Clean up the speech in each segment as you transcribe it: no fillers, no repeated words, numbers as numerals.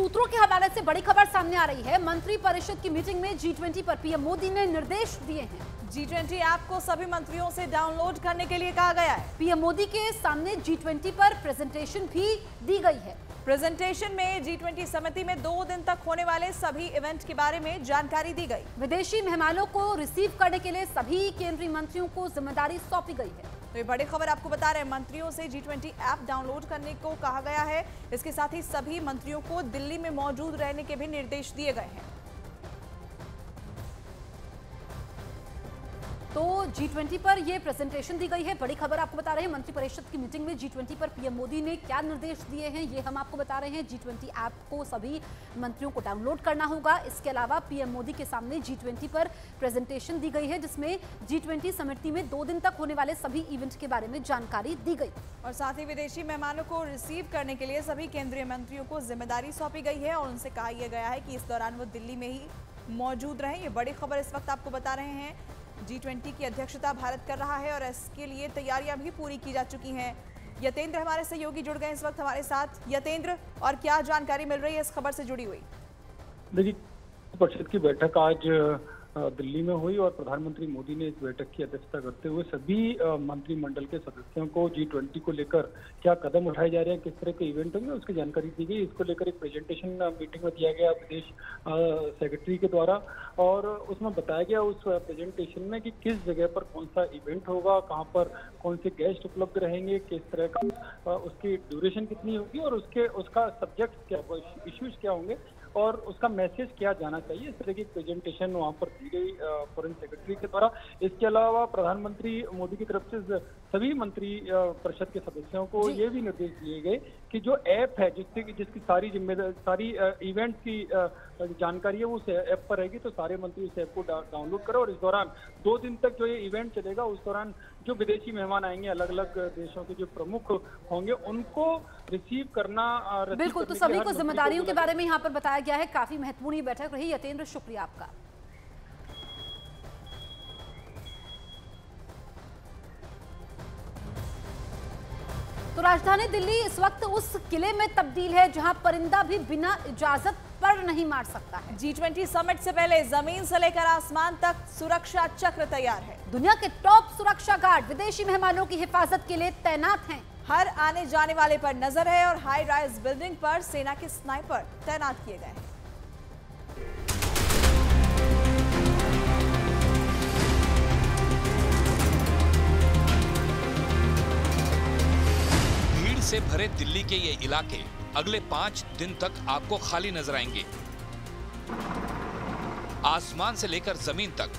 सूत्रों के हवाले से बड़ी खबर सामने आ रही है। मंत्री परिषद की मीटिंग में G20 पर पीएम मोदी ने निर्देश दिए हैं। G20 ऐप को सभी मंत्रियों से डाउनलोड करने के लिए कहा गया है। पीएम मोदी के सामने G20 पर प्रेजेंटेशन भी दी गई है। प्रेजेंटेशन में G20 समिति में 2 दिन तक होने वाले सभी इवेंट के बारे में जानकारी दी गई। विदेशी मेहमानों को रिसीव करने के लिए सभी केंद्रीय मंत्रियों को जिम्मेदारी सौंपी गई है। तो ये बड़ी खबर आपको बता रहे हैं, मंत्रियों से G20 ऐप डाउनलोड करने को कहा गया है। इसके साथ ही सभी मंत्रियों को दिल्ली में मौजूद रहने के भी निर्देश दिए गए हैं। तो G20 पर यह प्रेजेंटेशन दी गई है। बड़ी खबर आपको बता रहे हैं, मंत्री परिषद की मीटिंग में G20 पर पीएम मोदी ने क्या निर्देश दिए हैं ये हम आपको बता रहे हैं। G20 ऐप को सभी मंत्रियों को डाउनलोड करना होगा। इसके अलावा पीएम मोदी के सामने G20 पर प्रेजेंटेशन दी गई है, जिसमें G20 समिति में 2 दिन तक होने वाले सभी इवेंट के बारे में जानकारी दी गई। और साथ ही विदेशी मेहमानों को रिसीव करने के लिए सभी केंद्रीय मंत्रियों को जिम्मेदारी सौंपी गई है और उनसे कहा यह गया है कि इस दौरान वो दिल्ली में ही मौजूद रहें। ये बड़ी खबर इस वक्त आपको बता रहे हैं। G20 की अध्यक्षता भारत कर रहा है और इसके लिए तैयारियां भी पूरी की जा चुकी हैं। यतेंद्र हमारे सहयोगी जुड़ गए इस वक्त हमारे साथ। यतेंद्र, और क्या जानकारी मिल रही है इस खबर से जुड़ी हुई? देखिए, परिषद की बैठक आज दिल्ली में हुई और प्रधानमंत्री मोदी ने इस बैठक की अध्यक्षता करते हुए सभी मंत्रिमंडल के सदस्यों को G20 को लेकर क्या कदम उठाए जा रहे हैं, किस तरह के इवेंट होंगे, उसकी जानकारी दी गई। इसको लेकर एक प्रेजेंटेशन मीटिंग में दिया गया विदेश सेक्रेटरी के द्वारा और उसमें बताया गया उस प्रेजेंटेशन में कि किस जगह पर कौन सा इवेंट होगा, कहाँ पर कौन से गेस्ट उपलब्ध रहेंगे, किस तरह का उसकी ड्यूरेशन कितनी होगी और उसका सब्जेक्ट क्या, इश्यूज क्या होंगे और उसका मैसेज क्या जाना चाहिए। इस तरह की प्रेजेंटेशन वहाँ पर दी गई फॉरेन सेक्रेटरी के द्वारा। इसके अलावा प्रधानमंत्री मोदी की तरफ से सभी मंत्री परिषद के सदस्यों को ये भी निर्देश दिए गए कि जो ऐप है जिसकी सारी जिम्मेदारी, सारी इवेंट की जानकारी है वो उस ऐप पर रहेगी, तो सारे मंत्री उस ऐप को डाउनलोड करें और इस दौरान 2 दिन तक जो ये इवेंट चलेगा उस दौरान जो विदेशी मेहमान आएंगे, अलग अलग देशों के जो प्रमुख होंगे उनको रिसीव करना। बिल्कुल, तो सभी को जिम्मेदारियों के बारे में यहाँ पर बताया गया है। काफी महत्वपूर्ण बैठक रही। यतेंद्र, शुक्रिया आपका। तो राजधानी दिल्ली इस वक्त उस किले में तब्दील है जहां परिंदा भी बिना इजाजत पर नहीं मार सकता है। G20 समिट से पहले जमीन से लेकर आसमान तक सुरक्षा चक्र तैयार है। दुनिया के टॉप सुरक्षा गार्ड विदेशी मेहमानों की हिफाजत के लिए तैनात हैं। हर आने जाने वाले पर नजर है और हाई राइज बिल्डिंग पर सेना के स्नाइपर तैनात किए गए हैं। भीड़ से भरे दिल्ली के ये इलाके अगले 5 दिन तक आपको खाली नजर आएंगे। आसमान से लेकर जमीन तक,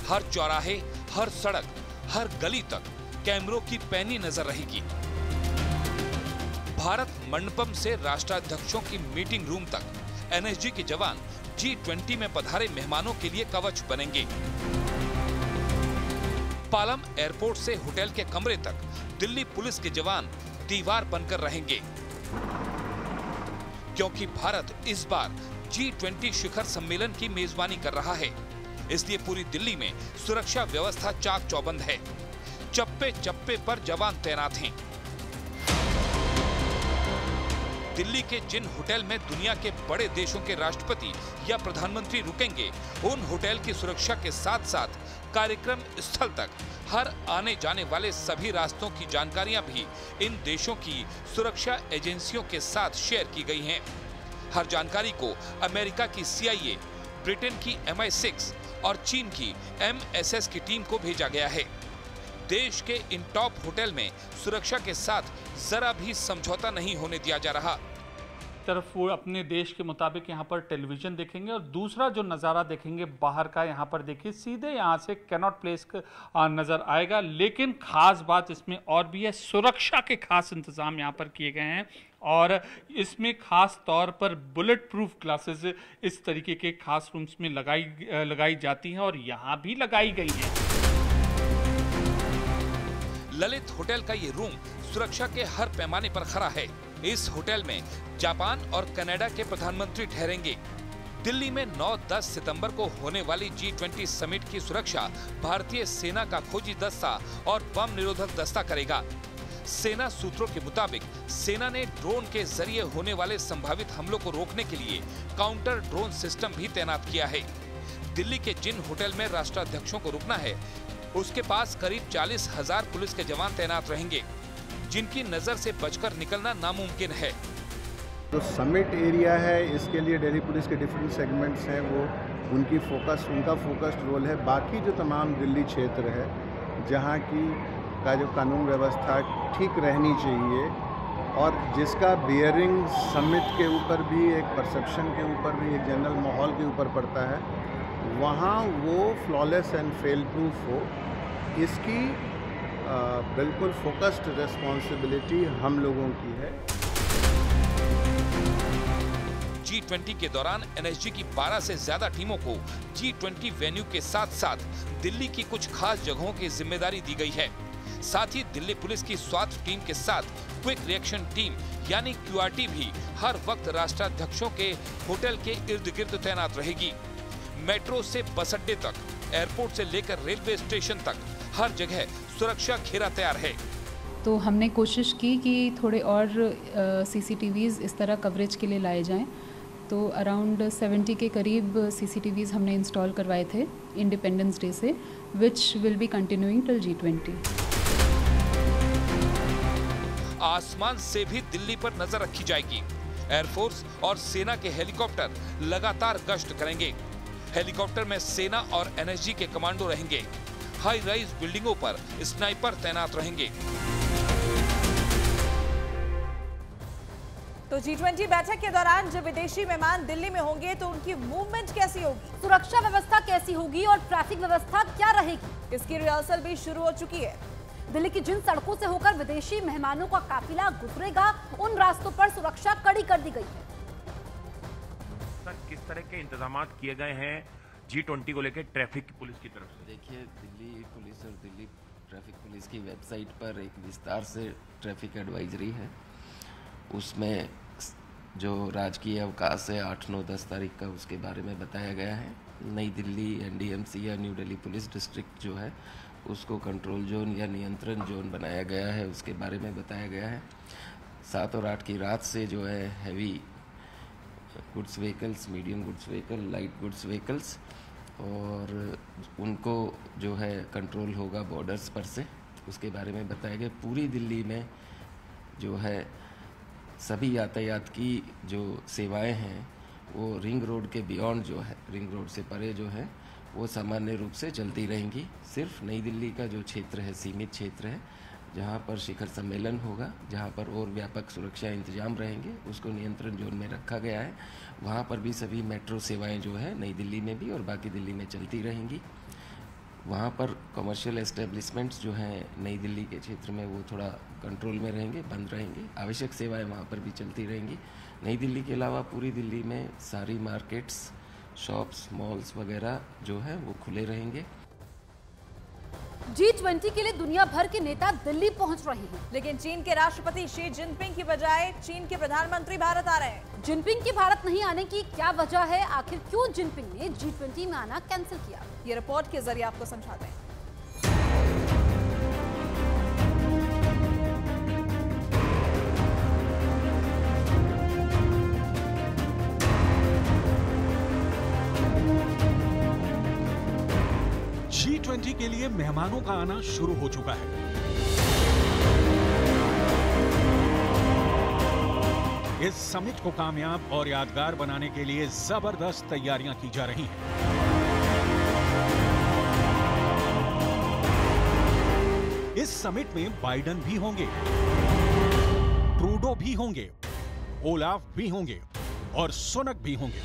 हर चौराहे, हर सड़क, हर गली तक कैमरों की पैनी नजर रहेगी। भारत मंडपम से राष्ट्राध्यक्षों की मीटिंग रूम तक एनएसजी के जवान G20 में पधारे मेहमानों के लिए कवच बनेंगे। पालम एयरपोर्ट से होटल के कमरे तक दिल्ली पुलिस के जवान दीवार बनकर रहेंगे, क्योंकि भारत इस बार G20 शिखर सम्मेलन की मेजबानी कर रहा है। इसलिए पूरी दिल्ली में सुरक्षा व्यवस्था चाक चौबंद है। चप्पे चप्पे पर जवान तैनात हैं। दिल्ली के जिन होटल में दुनिया के बड़े देशों के राष्ट्रपति या प्रधानमंत्री रुकेंगे, उन होटल की सुरक्षा के साथ साथ कार्यक्रम स्थल तक हर आने जाने वाले सभी रास्तों की जानकारियां भी इन देशों की सुरक्षा एजेंसियों के साथ शेयर की गई हैं। हर जानकारी को अमेरिका की CIA, ब्रिटेन की MI6 और चीन की MSS की टीम को भेजा गया है। देश के इन टॉप होटल में सुरक्षा के साथ जरा भी समझौता नहीं होने दिया जा रहा। तरफ वो अपने देश के मुताबिक यहाँ पर टेलीविजन देखेंगे और दूसरा जो नज़ारा देखेंगे बाहर का, यहाँ पर देखिए सीधे यहाँ से कैनॉट प्लेस नज़र आएगा। लेकिन खास बात इसमें और भी है, सुरक्षा के खास इंतज़ाम यहाँ पर किए गए हैं और इसमें खास तौर पर बुलेट प्रूफ ग्लासेस इस तरीके के खास रूम्स में लगाई जाती हैं और यहाँ भी लगाई गई हैं। ललित होटल का ये रूम सुरक्षा के हर पैमाने पर खरा है। इस होटल में जापान और कनाडा के प्रधानमंत्री ठहरेंगे। दिल्ली में 9-10 सितंबर को होने वाली G20 समिट की सुरक्षा भारतीय सेना का खोजी दस्ता और बम निरोधक दस्ता करेगा। सेना सूत्रों के मुताबिक सेना ने ड्रोन के जरिए होने वाले संभावित हमलों को रोकने के लिए काउंटर ड्रोन सिस्टम भी तैनात किया है। दिल्ली के जिन होटल में राष्ट्राध्यक्षों को रुकना है, उसके पास करीब 40,000 पुलिस के जवान तैनात रहेंगे, जिनकी नजर से बचकर निकलना नामुमकिन है। जो समिट एरिया है, इसके लिए दिल्ली पुलिस के डिफरेंट सेगमेंट्स हैं, वो उनका फोकस्ड रोल है। बाकी जो तमाम दिल्ली क्षेत्र है, जहाँ का जो कानून व्यवस्था ठीक रहनी चाहिए और जिसका बियरिंग समिट के ऊपर भी, एक परसेप्शन के ऊपर भी, एक जनरल माहौल के ऊपर पड़ता है, वहाँ वो फ्लॉलेस एंड फेल प्रूफ हो, इसकी बिल्कुल फोकस्ड रिस्पॉन्सिबिलिटी हम लोगों की है। G20 के दौरान NSG की 12 से ज्यादा टीमों को G20 वेन्यू के साथ साथ दिल्ली की कुछ खास जगहों की जिम्मेदारी दी गई है। साथ ही दिल्ली पुलिस की स्वात टीम के साथ क्विक रिएक्शन टीम यानी QRT भी हर वक्त राष्ट्राध्यक्षों के होटल के इर्द गिर्द तैनात रहेगी। मेट्रो से बस अड्डे तक, एयरपोर्ट से लेकर रेलवे स्टेशन तक हर जगह सुरक्षा घेरा तैयार है। तो हमने कोशिश की कि थोड़े और CCTVs इस तरह कवरेज के लिए लाए जाएं। तो अराउंड 70 के करीब CCTVs हमने इंस्टॉल करवाए थे इंडिपेंडेंस डे से, which will be continuing till G20। आसमान से भी दिल्ली पर नजर रखी जाएगी। एयरफोर्स और सेना के हेलीकॉप्टर लगातार गश्त करेंगे। हेलीकॉप्टर में सेना और NSG के कमांडो रहेंगे। हाई राइज बिल्डिंगों पर स्नाइपर तैनात रहेंगे। तो G20 बैठक के दौरान जब विदेशी मेहमान दिल्ली में होंगे तो उनकी मूवमेंट कैसी होगी, सुरक्षा व्यवस्था कैसी होगी और ट्रैफिक व्यवस्था क्या रहेगी, इसकी रिहर्सल भी शुरू हो चुकी है। दिल्ली की जिन सड़कों से होकर विदेशी मेहमानों का काफिला गुजरेगा, उन रास्तों पर सुरक्षा कड़ी कर दी गई है। किस तरह के इंतजाम किए गए हैं G20 को लेकर ट्रैफिक पुलिस की तरफ से? देखिए, दिल्ली पुलिस और दिल्ली ट्रैफिक पुलिस की वेबसाइट पर एक विस्तार से ट्रैफिक एडवाइजरी है। उसमें जो राजकीय अवकाश है 8, 9, 10 तारीख का, उसके बारे में बताया गया है। नई दिल्ली NDMC या न्यू दिल्ली पुलिस डिस्ट्रिक्ट जो है, उसको कंट्रोल जोन या नियंत्रण जोन बनाया गया है, उसके बारे में बताया गया है। 7 और 8 की रात से जो है heavy goods vehicles, medium goods vehicle, light goods vehicles, और उनको जो है कंट्रोल होगा बॉर्डर्स पर से, उसके बारे में बताया गया। पूरी दिल्ली में जो है सभी यातायात की जो सेवाएं हैं वो रिंग रोड के बियॉन्ड जो है, रिंग रोड से परे जो है, वो सामान्य रूप से चलती रहेंगी। सिर्फ नई दिल्ली का जो क्षेत्र है, सीमित क्षेत्र है, जहाँ पर शिखर सम्मेलन होगा, जहाँ पर और व्यापक सुरक्षा इंतजाम रहेंगे, उसको नियंत्रण जोन में रखा गया है। वहाँ पर भी सभी मेट्रो सेवाएं जो है नई दिल्ली में भी और बाकी दिल्ली में चलती रहेंगी। वहाँ पर कमर्शियल एस्टेब्लिशमेंट्स जो हैं नई दिल्ली के क्षेत्र में, वो थोड़ा कंट्रोल में रहेंगे, बंद रहेंगे। आवश्यक सेवाएं वहाँ पर भी चलती रहेंगी। नई दिल्ली के अलावा पूरी दिल्ली में सारी मार्केट्स, शॉप्स, मॉल्स वगैरह जो है वो खुले रहेंगे। G20 के लिए दुनिया भर के नेता दिल्ली पहुंच रहे हैं, लेकिन चीन के राष्ट्रपति शी जिनपिंग की बजाय चीन के प्रधानमंत्री भारत आ रहे हैं। जिनपिंग के भारत नहीं आने की क्या वजह है? आखिर क्यों जिनपिंग ने G20 में आना कैंसिल किया? ये रिपोर्ट के जरिए आपको समझाते हैं। G20 के लिए मेहमानों का आना शुरू हो चुका है। इस समिट को कामयाब और यादगार बनाने के लिए जबरदस्त तैयारियां की जा रही हैं। इस समिट में बाइडेन भी होंगे, ट्रूडो भी होंगे, ओलाफ भी होंगे और सुनक भी होंगे।